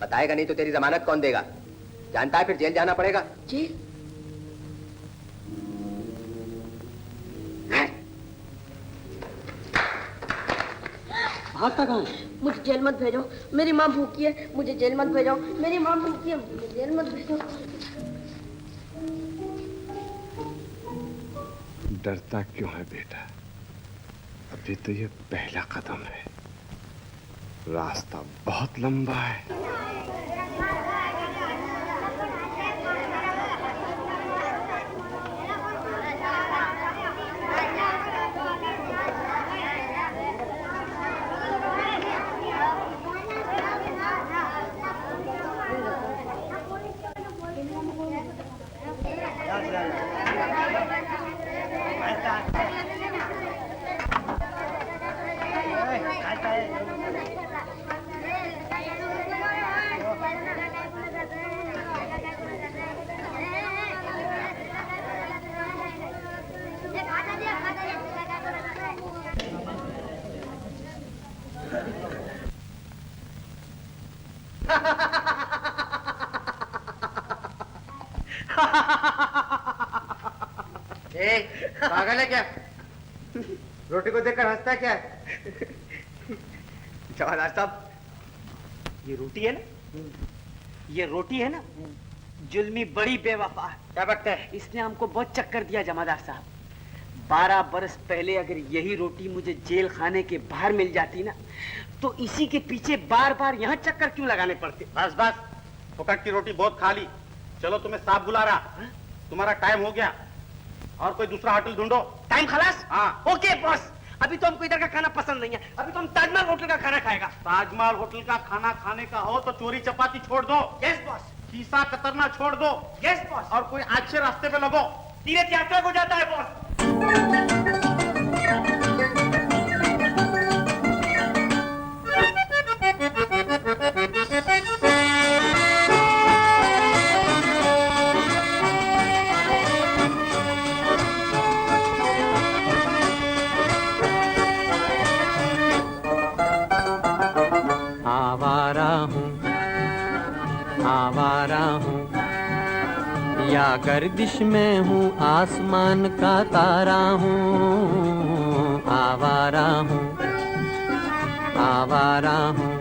बताएगा नहीं तो तेरी जमानत कौन देगा? जानता है फिर जेल जाना पड़ेगा। जेल? भागता कहाँ? मुझे जेल मत भेजो, मेरी माँ भूखी है, मुझे जेल मत भेजो, मेरी माँ भूखी है, मुझे जेल मत भेजो। डरता क्यों है बेटा? अभी तो ये पहला कदम है, रास्ता बहुत लंबा है। पागल है क्या? रोटी को देखकर हंसता है क्या? जवाहर साहब, ये रोटी है ना, ये रोटी है ना, जुल्मी बड़ी बेवफा है। क्या बकता है? इसने हमको बहुत चक्कर दिया जमादार साहब। 12 बरस पहले अगर यही रोटी मुझे जेल खाने के बाहर मिल जाती ना, तो इसी के पीछे बार बार यहाँ चक्कर क्यों लगाने पड़ते? बस बस, फुकट की रोटी बहुत खा ली। चलो तुम्हें साहब बुला रहा, तुम्हारा टाइम हो गया, और कोई दूसरा होटल ढूंढो। टाइम खलास? हाँ। ओके बॉस, अभी तो हमको इधर का खाना पसंद नहीं है, अभी तो हम ताजमहल होटल का खाना खाएगा। ताजमहल होटल का खाना खाने का हो तो चोरी चपाती छोड़ दो। Yes boss. खीसा कतरना छोड़ दो। Yes boss. और कोई अच्छे रास्ते पे लगो। तीर्थ यात्रा को जाता है बॉस। आवारा हूँ या गर्दिश में हूँ, आसमान का तारा हूँ। आवारा हूँ, आवारा हूँ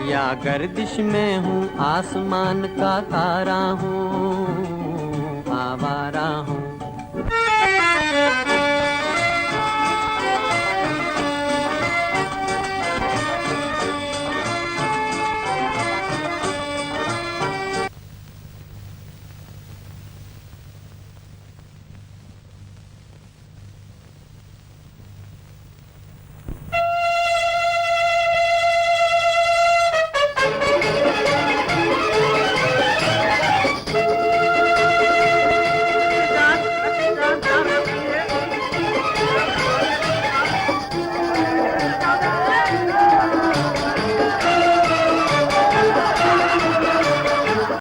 या गर्दिश में हूँ, आसमान का तारा हूँ। आवारा हूँ।